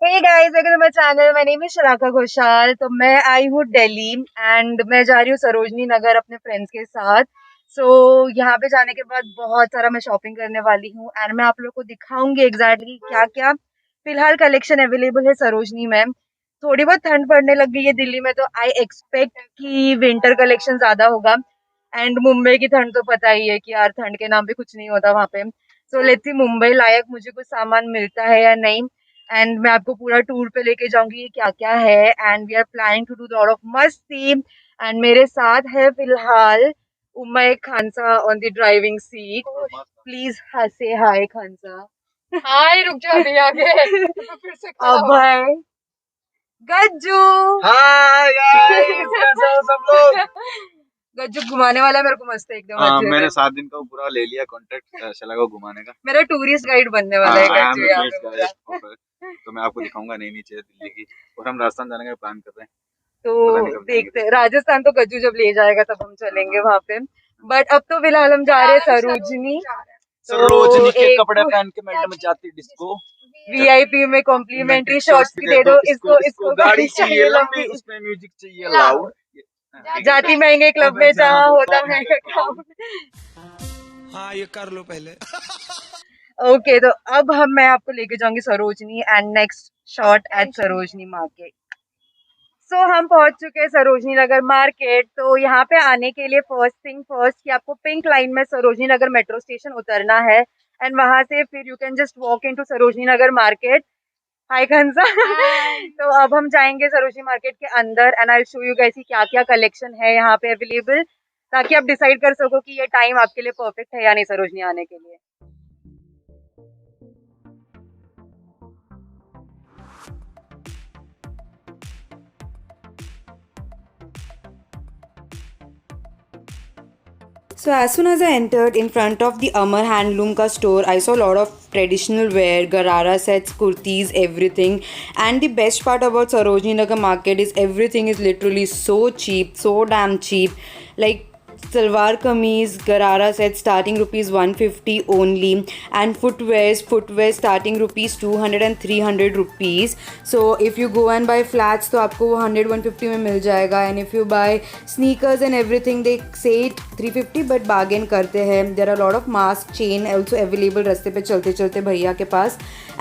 Hey guys, welcome to my channel. My name is Shalaka Ghoshal. तो मैं आई हूँ दिल्ली एंड मैं जा रही हूँ सरोजनी नगर अपने फ्रेंड्स के साथ। यहाँ पे जाने के बाद बहुत सारा मैं शॉपिंग करने वाली हूँ एंड मैं आप लोग को दिखाऊंगी एग्जैक्टली क्या क्या फिलहाल कलेक्शन अवेलेबल है सरोजनी में। थोड़ी बहुत ठंड पड़ने लग गई है दिल्ली में, तो आई एक्सपेक्ट कि विंटर कलेक्शन ज्यादा होगा। एंड मुंबई की ठंड तो पता ही है कि यार ठंड के नाम पे कुछ नहीं होता वहां पे। सो लेट्स सी मुंबई लायक मुझे कुछ सामान मिलता है या नहीं। एंड मैं आपको पूरा टूर पे लेके जाऊंगी क्या क्या है। And we are planning to do lot of मस्ती। एंड मेरे साथ है फिलहाल उमय Khansa on the driving seat. Please say hi खानसा। हाय, रुक जा अभी आगे तो फिर से खड़ा हो। अभय, गज्जू। हाय गाइस, कैसे हो सब लोग? गज्जू घुमाने वाला है मेरे को मस्त एकदम अच्छे से। मैंने 7 दिन का पूरा ले लिया कॉन्ट्रैक्ट शला को घुमाने का। मेरा टूरिस्ट गाइड बनने वाला है गज्जू यहाँ पे पूरा। तो मैं आपको दिखाऊंगा नई नई चीजें दिल्ली की। और हम राजस्थान जाने का प्लान कर रहे हैं। तो पता नहीं कब देखते हैं, राजस्थान तो गज्जू जब ले जाएगा तब हम चलेंगे वहां पे। बट अब तो फिलहाल हम जा रहे हैं सरोजनी। सरोजनी के एक कपड़े पहन के मैडम जाती डिस्को। वीआईपी में कॉम्प्लीमेंट्री शॉट्स भी दे दो। इसको इसको गाड़ी चाहिए लंबी, उसमें म्यूजिक चाहिए लाउड। जाती महंगे क्लब में जहाँ होता महंगा क्राउड। हाँ, ये कर लो पहले। ओके, तो अब मैं आपको लेके जाऊंगी Sarojini and next shot at Sarojini market. हम पहुंच चुके हैं सरोजनी नगर मार्केट। तो यहाँ पे आने के लिए फर्स्ट थिंग फर्स्ट कि आपको पिंक लाइन में सरोजनी नगर मेट्रो स्टेशन उतरना है एंड वहां से फिर you can just walk into Sarojini Nagar market. Hi Khansa. तो अब हम जाएंगे सरोजनी मार्केट के अंदर and I show you guys कि क्या क्या कलेक्शन है यहाँ पे अवेलेबल, ताकि आप डिसाइड कर सको कि ये टाइम आपके लिए परफेक्ट है या नहीं सरोजनी आने के लिए। So as soon as I entered in front of the Amar Handloom ka store, I saw a lot of traditional wear, garara sets, kurtis, everything. And the best part about Sarojini Nagar market is everything is literally so cheap, so damn cheap. Like salwar kameez, garara set starting rupees 150 only, and footwear starting rupees 200 and 300 rupees. So if you go and buy flats तो आपको वो 100-150 में मिल जाएगा, and if you buy sneakers and everything they say it 350 but bargain करते हैं. There are a lot of mask chain also available रास्ते पे चलते चलते भैया के पास,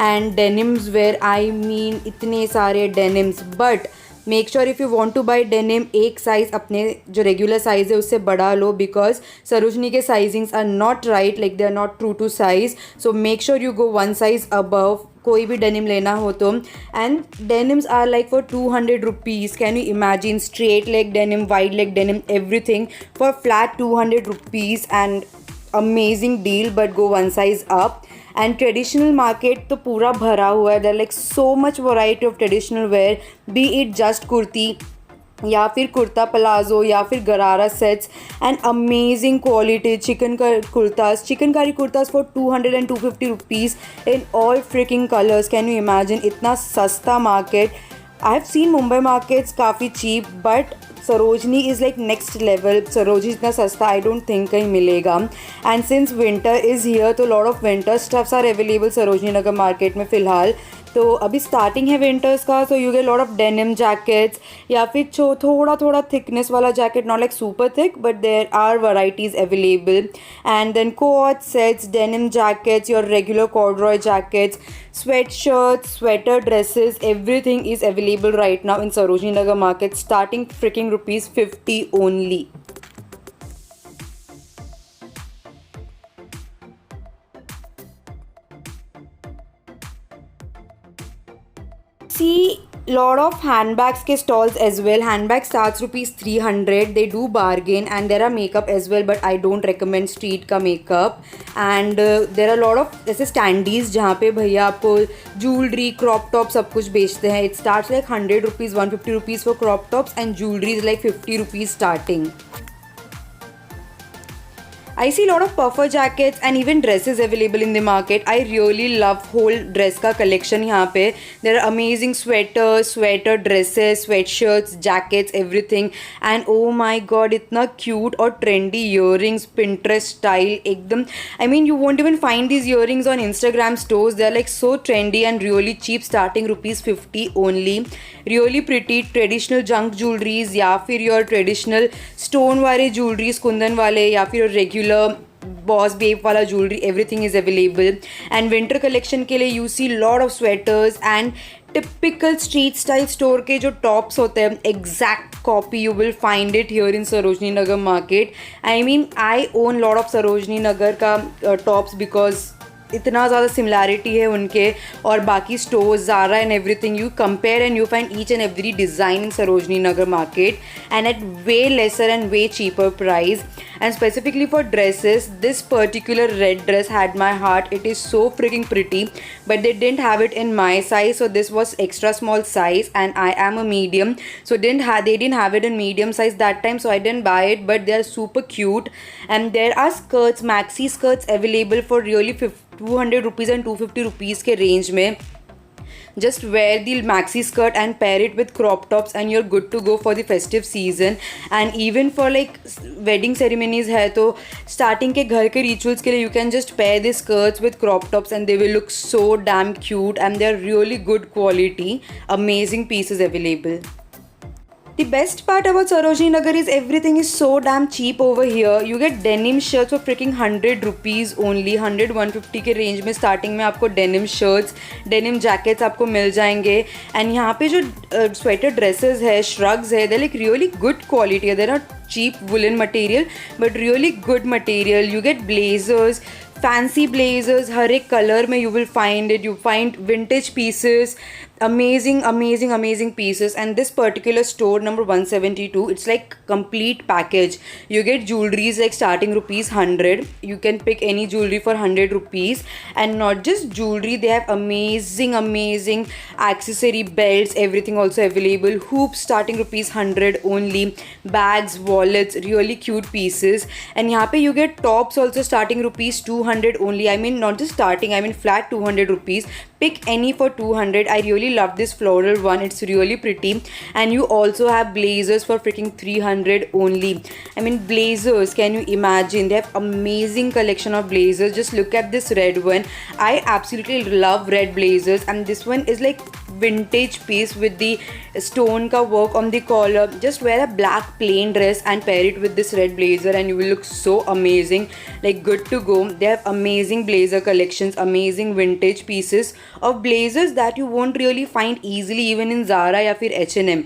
and denims where I mean इतने सारे denims. But make sure if you want two by denim एक साइज़ अपने जो रेगुलर साइज़ है उससे बढ़ा लो, बिकॉज सरोजनी के sizings are not right, like they are not true to size. So make sure you go one size above कोई भी denim लेना हो तो. And denims are like for 200 rupees. Can you imagine? Straight leg denim, wide leg denim, everything for flat 200 rupees. And amazing deal, but go one size up. And traditional market तो पूरा भरा हुआ है. There like so much variety of traditional wear, be it just kurti या फिर kurta palazzo या फिर gharara sets. And amazing quality chikankari kurtas for 200 and 250 rupees in all freaking colours. Can you imagine? इतना सस्ता market. I have seen Mumbai markets काफ़ी cheap, but Sarojini is like next level. Sarojini इतना सस्ता I don't think कहीं मिलेगा. And since winter is here तो lot of winter stuffs are available Sarojini Nagar market में फ़िलहाल. तो अभी स्टार्टिंग है विंटर्स का, so you get lot of denim jackets या फिर थोड़ा थिकनेस वाला jacket, not like super thick but there are varieties available. And then coat sets, denim jackets, your regular corduroy jackets, sweatshirts, sweater dresses, everything is available right now in Sarojini Nagar market starting freaking rupees 50 only. See lot of handbags के stalls as well. Handbag starts rupees 300. They do bargain, and there are makeup as well, but I don't recommend street का makeup. And there are lot of जैसे standees जहाँ पे भैया आपको jewelry, crop top सब कुछ बेचते हैं. It starts like 100 rupees, 150 rupees for crop tops, and jewelry is like 50 rupees starting. I see a lot of puffer jackets and even dresses available in the market. I really love whole dress का collection यहाँ पे. There are amazing sweaters, sweater dresses, sweatshirts, jackets, everything. And oh my god, इतना cute और trendy earrings, Pinterest style एकदम. I mean, you won't even find these earrings on Instagram stores. They're like so trendy and really cheap, starting rupees 50 only. Really pretty traditional junk jewelries या फिर your traditional stone वाले jewelries, Kundan वाले या फिर regular boss babe वाला jewellery, everything is available. And winter collection के लिए you see lot of sweaters and typical street style store के जो टॉप्स होते हैं, exact copy you will find it here in Sarojini Nagar market. I mean I own lot of Sarojini Nagar का tops because इतना ज़्यादा similarity है उनके और बाकी stores, Zara and everything. You compare and you find each and every design in Sarojini Nagar market and at way lesser and way cheaper price. And specifically for dresses, this particular red dress had my heart. It is so freaking pretty, but they didn't have it in my size, so this was extra small size and I am a medium, so they didn't have it in medium size that time, so I didn't buy it. But they are super cute and there are skirts, maxi skirts available for really 200 rupees and 250 rupees के range में. Just wear the maxi skirt and pair it with crop tops and you're good to go for the festive season. And even for like wedding ceremonies है तो starting के घर के rituals के लिए you can just pair the skirts with crop tops and they will look so damn cute and they're really good quality. Amazing pieces available. The best part about Sarojini Nagar is everything is so damn cheap over here. You get denim shirts for freaking 100 rupees only. 100-150 के range में starting में आपको denim shirts, denim jackets आपको मिल जाएंगे. And यहाँ पे जो sweater dresses है, श्रग्स है, they're like really good quality. They're not cheap woolen material but really good material. You get blazers, fancy blazers, हर एक कलर में you will find it. You find vintage pieces, amazing pieces. And this particular store number 172, it's like complete package. You get jewelries like starting rupees 100. You can pick any jewelry for 100 rupees. And not just jewelry, they have amazing accessory, belts, everything also available. Hoops starting rupees 100 only. Bags, wallets, really cute pieces. And यहाँ पे you get tops also starting rupees 200 only. I mean not just starting, I mean flat 200 rupees. Pick any for 200. I really love this floral one. It's really pretty. And you also have blazers for freaking 300 only. I mean blazers, can you imagine? They have amazing collection of blazers. Just look at this red one. I absolutely love red blazers and this one is like vintage piece with the stone ka work on the collar. Just wear a black plain dress and pair it with this red blazer and you will look so amazing, like good to go. They have amazing blazer collections, amazing vintage pieces of blazers that you won't really find easily even in Zara या फिर H&M.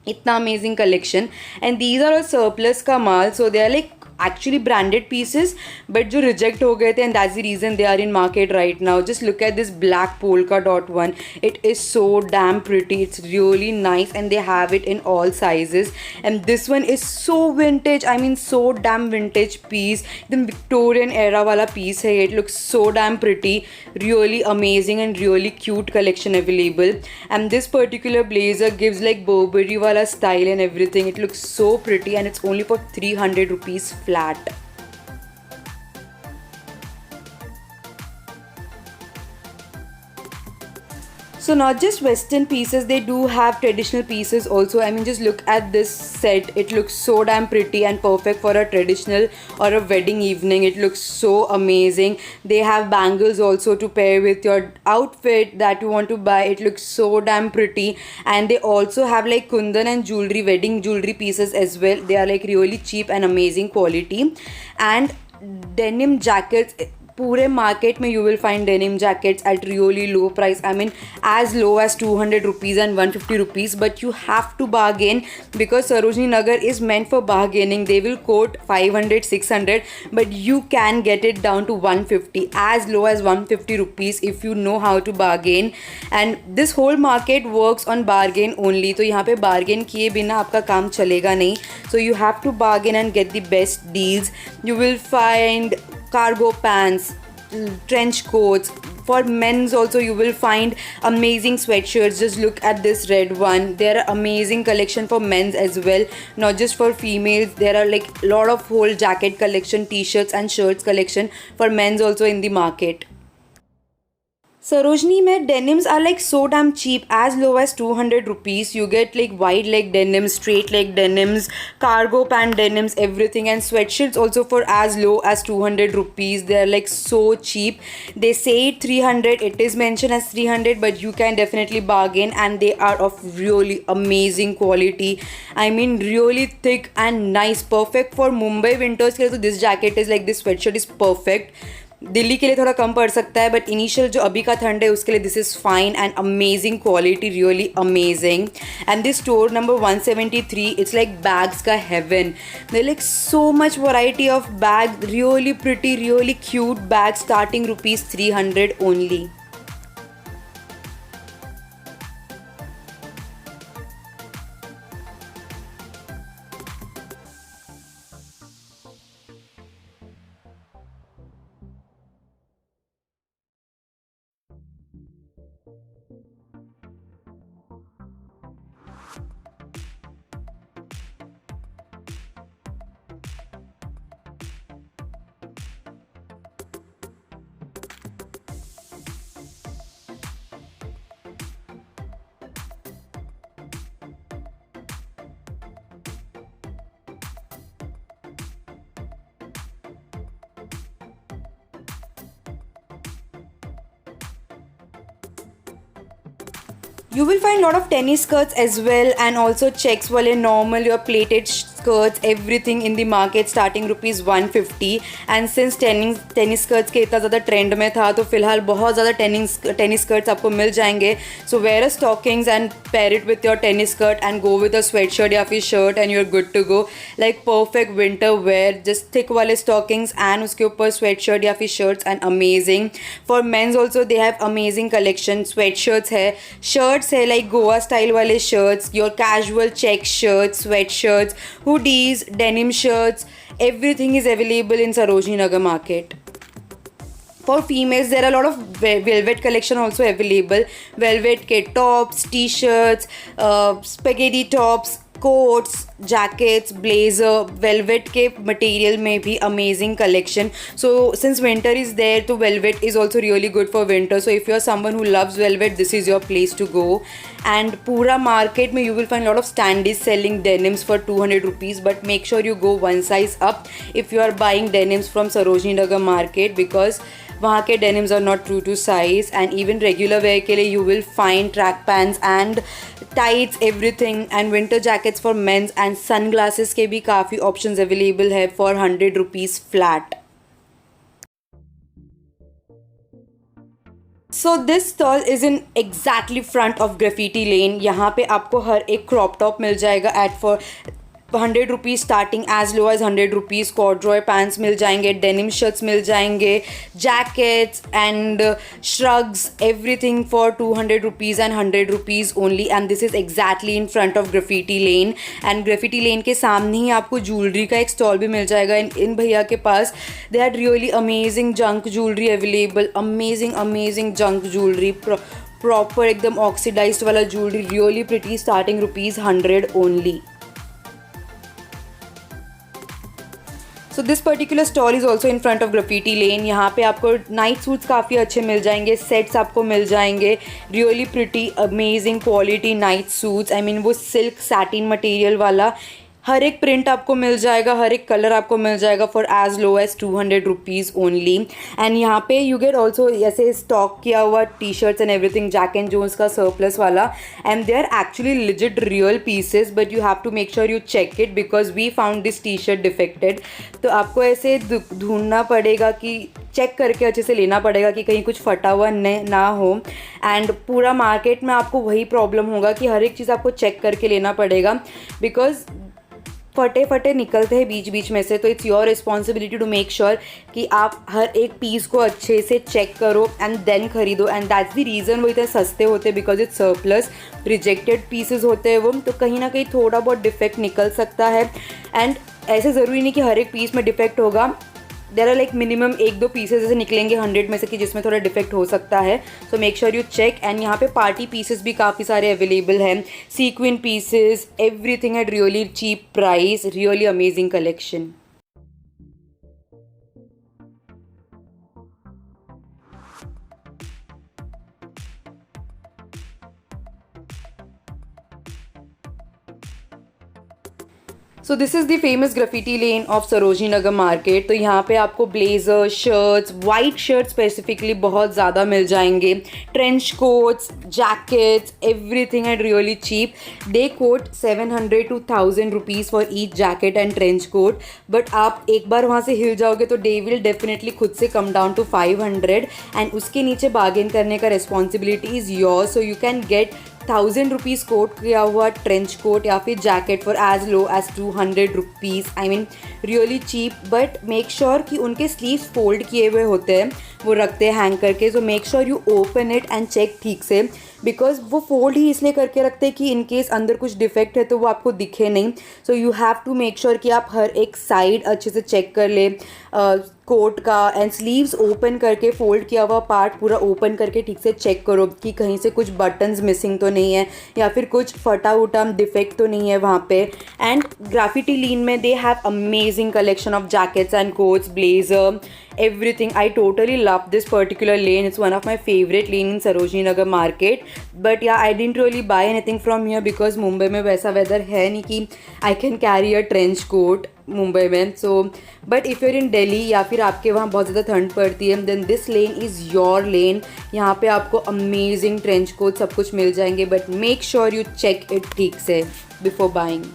इतना amazing collection and these are all surplus का माल, so they are like actually branded pieces but जो reject हो गए थे and that's the reason they are in market right now. Just look at this black polka dot one. It is so damn pretty. It's really nice and they have it in all sizes. And this one is so vintage. I mean so damn vintage piece. The Victorian era वाला piece है. It looks so damn pretty. Really amazing and really cute collection available. And this particular blazer gives like Burberry वाला style and everything. It looks so pretty and it's only for 300 rupees flat. So not just western pieces, they do have traditional pieces also. I mean just look at this set. It looks so damn pretty and perfect for a traditional or a wedding evening. It looks so amazing. They have bangles also to pair with your outfit that you want to buy. It looks so damn pretty. And they also have like kundan and jewelry, wedding jewelry pieces as well. They are like really cheap and amazing quality. And denim jackets, पूरे market में you will find denim jackets at really low price. I mean as low as 200 rupees and 150 rupees, but you have to bargain because Sarojini Nagar is meant for bargaining. They will quote 500, 600, but you can get it down to 150, as low as 150 rupees if you know how to bargain. And this whole market works on bargain only. तो यहाँ पे bargain किए बिना आपका काम चलेगा नहीं. So you have to bargain and get the best deals. You will find cargo pants, trench coats, For men's also you will find amazing sweatshirts. Just look at this red one. There are amazing collection for men's as well, not just for females. There are like a lot of whole jacket collection, t-shirts and shirts collection for men's also in the market. Sarojini mein denims are like so damn cheap, as low as 200 rupees. You get like wide leg denims, straight leg denims, cargo pant denims, everything, and sweatshirts also for as low as 200 rupees. They are like so cheap. They say 300, it is mentioned as 300, but you can definitely bargain, and they are of really amazing quality. I mean really thick and nice, perfect for Mumbai winters के लिए. तो this jacket is like, this sweatshirt is perfect. Delhi के लिए थोड़ा कम पड़ सकता है, but initial जो अभी का ठंड है उसके लिए this is fine and amazing quality, really amazing. And this store number 173, it's like bags का heaven. There like so much variety of bag, really pretty, really cute bag, starting ₹300 only. You will find lot of tennis skirts as well, and also checks wale normal your plated skirts, everything in the market starting ₹150. And since tennis skirts के इतना ज़्यादा trend में था, तो फिलहाल बहुत ज़्यादा tennis skirts आपको मिल जाएंगे. So wear a stockings and pair it with your tennis skirt and go with a sweatshirt या फिर shirt and you're good to go. Like perfect winter wear, just thick वाले stockings and उसके ऊपर sweatshirt या फिर shirts, and amazing. For men's also they have amazing collection. Sweatshirts है, shirts है like Goa style वाले shirts, your casual check shirts, sweatshirts, hoodies, denim shirts, everything is available in Sarojini Nagar market. For females, there are a lot of velvet collection also available. Velvet के tops, t-shirts, spaghetti tops, coats, jackets, blazer, velvet के material में भी amazing collection. So since winter is there, तो velvet is also really good for winter. So if you are someone who loves velvet, this is your place to go. And पूरा market में you will find a lot of standees selling denims for 200 rupees, but make sure you go one size up if you are buying denims from Sarojini Nagar market, because वहाँ के denims are not true to size. And even regular wear के लिए you will find track pants and tights, everything, and winter jackets for men's, and sunglasses के भी काफ़ी options available है for 100 rupees flat. So this stall is in exactly front of Graffiti Lane. यहाँ पे आपको हर एक crop top मिल जाएगा at for 100 rupees, starting as low as 100 rupees. corduroy pants मिल जाएंगे, denim shirts मिल जाएंगे, jackets and shrugs, everything for 200 rupees and 100 rupees only. And this is exactly in front of Graffiti Lane. And Graffiti Lane के सामने ही आपको jewelry का एक stall भी मिल जाएगा. इन भैया के पास they had really amazing junk jewelry available, amazing junk jewelry, proper एकदम oxidized वाला jewelry, really pretty, starting ₹100 only. So this particular stall is also in front of Graffiti Lane. यहाँ पे आपको नाइट सूट्स काफ़ी अच्छे मिल जाएंगे, सेट्स आपको मिल जाएंगे, really pretty amazing quality night suits. I mean वो सिल्क सैटिन मटेरियल वाला, हर एक प्रिंट आपको मिल जाएगा, हर एक कलर आपको मिल जाएगा for as low as 200 rupees only. And यहाँ पे यू गेट ऑल्सो ऐसे स्टॉक किया हुआ T shirts and everything, Jack and Jones का सरप्लस वाला. And they are actually legit real pieces, but you have to make sure you check it, because we found this T shirt defected. तो आपको ऐसे ढूंढना पड़ेगा कि check करके अच्छे से लेना पड़ेगा कि कहीं कुछ फटा हुआ ना हो. एंड पूरा मार्केट में आपको वही प्रॉब्लम होगा कि हर एक चीज़ आपको चेक करके लेना पड़ेगा, बिकॉज फटे निकलते हैं बीच में से. तो it's your responsibility to make sure कि आप हर एक पीस को अच्छे से चेक करो एंड देन खरीदो. एंड दैट्स द रीज़न वो इतने सस्ते होते हैं, because it's surplus, rejected pieces होते हैं वो. तो कहीं ना कहीं थोड़ा बहुत डिफेक्ट निकल सकता है. एंड ऐसे ज़रूरी नहीं कि हर एक पीस में डिफेक्ट होगा. There are like minimum 1-2 pieces ऐसे निकलेंगे 100 में से कि जिसमें थोड़ा डिफेक्ट हो सकता है. So make sure you check. And यहाँ पे पार्टी पीसेस भी काफ़ी सारे अवेलेबल हैं, sequin pieces, everything at really cheap price, really amazing collection. So this is the famous graffiti lane of Sarojini Nagar market. तो यहाँ पे आपको blazer, shirts, white shirt specifically बहुत ज़्यादा मिल जाएंगे, trench coats, jackets, everything at really cheap. They quote 700 to 1000 rupees for each jacket and trench coat. But आप एक बार वहाँ से हिल जाओगे तो दे विल डेफिनेटली खुद से कम डाउन टू 500 एंड उसके नीचे बार्गेन करने का responsibility is your. So you can get 1000 rupees quote किया हुआ ट्रेंच कोट या फिर jacket for as low as 200 rupees. I mean really cheap. But make sure कि उनके स्लीव्स फोल्ड किए हुए होते हैं, वो रखते हैं हैंग करके. So make sure you open it and check ठीक से, बिकॉज वो फोल्ड ही इसलिए करके रखते हैं कि इन केस अंदर कुछ डिफेक्ट है तो वो आपको दिखे नहीं. So you have to make sure कि आप हर एक साइड अच्छे से चेक कर ले कोट का. एंड स्लीव्स ओपन करके फोल्ड किया हुआ पार्ट पूरा ओपन करके ठीक से चेक करो कि कहीं से कुछ बटन्स मिसिंग तो नहीं है या फिर कुछ फटा उटा डिफेक्ट तो नहीं है वहाँ पे. एंड ग्राफिटी लीन में they have amazing collection of jackets and quotes, blazer, everything. I totally love this particular lane. It's one of my favorite lane in Sarojini Nagar market. But yeah, I didn't really buy anything from here because Mumbai में वैसा weather है नहीं कि I can carry a trench coat Mumbai में. So but if you're in Delhi या फिर आपके वहाँ बहुत ज़्यादा ठंड पड़ती है, then this lane is your lane. यहाँ पे आपको amazing trench coat सब कुछ मिल जाएंगे. But make sure you check it ठीक से before buying.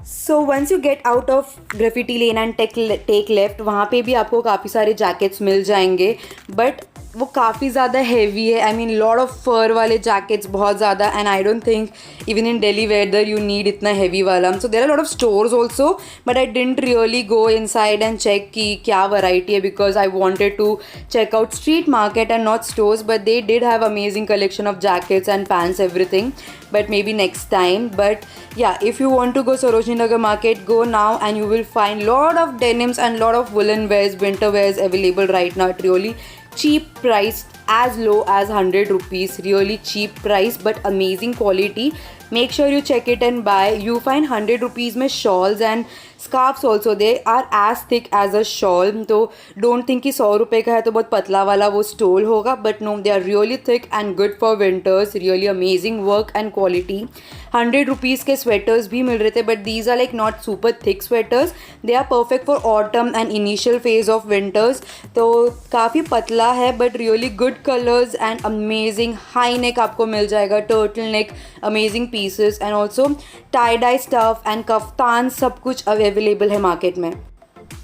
So once you get out of graffiti lane and take left, वहाँ पे भी आपको काफ़ी सारे जैकेट्स मिल जाएंगे. बट वो काफ़ी ज़्यादा हैवी है. I mean lot of fur वाले जैकेट्स बहुत ज़्यादा. And I don't think even in daily weather you need इतना हैवी वाला. So there are lot of stores also, but I didn't really go inside and check कि क्या variety है, because I wanted to check out street market and not stores. But they did have amazing collection of jackets and pants, everything. But maybe next time. But yeah, if you want to go Sarojini Nagar market, go now and you will find lot of denims and lot of woolen wears, winter wears available right now at really cheap price, as low as 100 rupees. Really cheap price but amazing quality. Make sure you check it and buy. You find 100 rupees में shawls and scarves also. They are as thick as a shawl. तो don't think कि 100 रुपये का है तो बहुत पतला वाला वो स्टोल होगा. But no, they are really thick and good for winters. Really amazing work and quality. 100 rupees के sweaters भी मिल रहे थे, but these are like not super thick sweaters. They are perfect for autumn and initial phase of winters. तो काफ़ी पतला है but really good colors and amazing high neck आपको मिल जाएगा, turtle neck, amazing pieces and also tie dye stuff and kaftan, सब कुछ available है मार्केट में.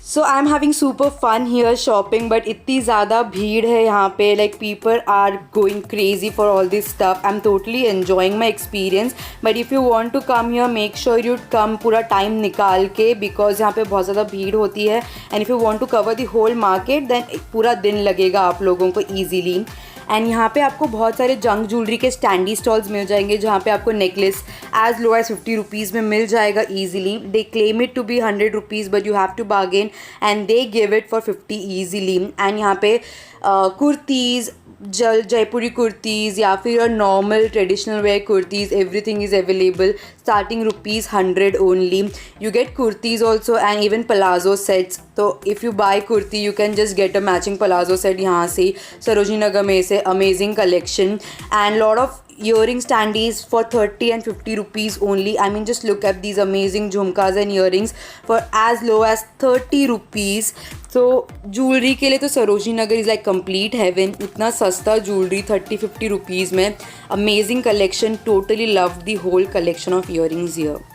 So I am having super fun here shopping, but इतनी ज़्यादा भीड़ है यहाँ पे. Like people are going crazy for all this stuff. I am totally enjoying my experience. But if you want to come here, make sure you come पूरा time निकाल के, because यहाँ पे बहुत ज़्यादा भीड़ होती है. And if you want to cover the whole market then पूरा दिन लगेगा आप लोगों को ईजीली. एंड यहाँ पे आपको बहुत सारे जंक ज्वेलरी के स्टैंडी स्टॉल्स मिल जाएंगे, जहाँ पे आपको necklace as low as 50 rupees में मिल जाएगा easily. They claim it to be 100 rupees but you have to bargain and they give it for 50 easily. And यहाँ पे कुर्तीज़, जयपुरी कुर्तीज़ या फिर normal traditional wear kurtis, everything is available starting rupees 100 only. You get kurtis also and even palazzo sets. तो if you buy kurti you can just get a matching palazzo set यहाँ से सरोजनी नगर में से. Amazing collection and lot of earring standees for 30 and 50 rupees only. I mean just look at these amazing jhumkas and earrings for as low as 30 rupees. तो jewellery के लिए तो Sarojini Nagar is like complete heaven. इतना सस्ता ज्वेलरी 30-50 रुपीज़ में. Amazing collection. Totally love the whole collection of earrings here.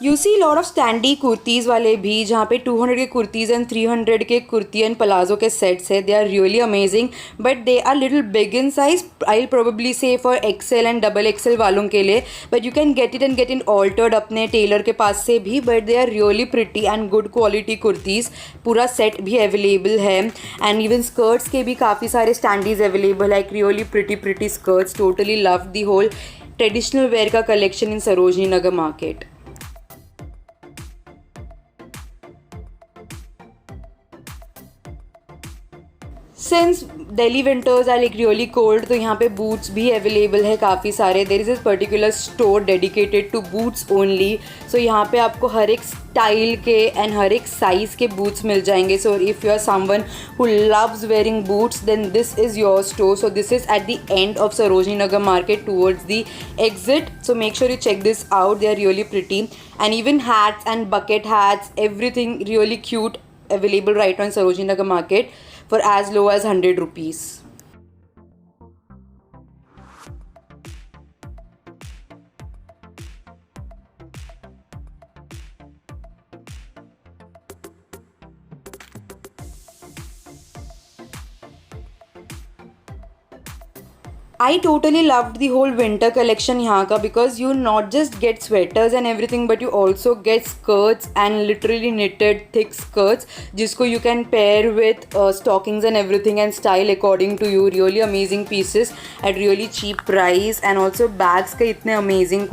You see lot of standee kurtis वाले भी, जहाँ पे 200 के कुर्तीज़ एंड 300 के कुर्ती एंड पलाजो के सेट्स है. They are really amazing but they are little big in size. I probably say for XL and double XL वालों के लिए, but you can get it altered अपने टेलर के पास से भी. But they are really pretty and good quality kurtis. पूरा set भी अवेलेबल है एंड इवन स्कर्ट्स के भी काफ़ी सारे standees available, like really pretty skirts. Totally love the whole traditional wear का collection in Sarojini Nagar market. Since Delhi winters are like really cold, तो यहाँ पे बूट्स भी अवेलेबल है काफ़ी सारे. देर इज़ इस particular store dedicated to boots only. So यहाँ पे आपको हर एक स्टाइल के एंड हर एक साइज़ के बूट्स मिल जाएंगे. So if you are someone who loves wearing boots then this is your store. So this is at the end of Sarojini Nagar market towards the exit. So make sure you check this out. They are really pretty, and even hats and bucket hats, everything really cute available right on Sarojini Nagar Market for as low as 100 rupees. I totally loved the whole winter collection यहाँ का, because you not just get sweaters and everything but you also get skirts and literally knitted thick skirts जिसको you can pair with stockings and everything and style according to you. Really amazing pieces at really cheap price. And also bags का इतने amazing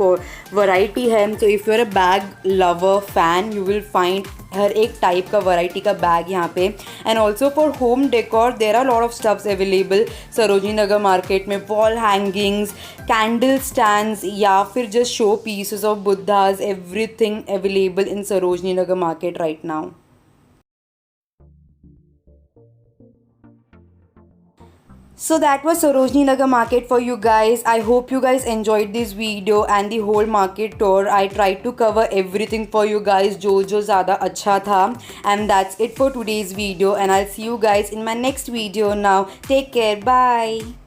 variety है. So if you're a bag lover fan you will find हर एक type का variety का bag यहाँ पे. And also for home decor there are lot of stuffs available Sarojini Nagar market में. Wall hangings, candle stands या फिर just show pieces of Buddhas, everything available in Sarojini Nagar market right now. So that was Sarojini Nagar Market for you guys. I hope you guys enjoyed this video and the whole market tour. I tried to cover everything for you guys जो ज़्यादा अच्छा था. And that's it for today's video and I'll see you guys in my next video now. Take care. Bye.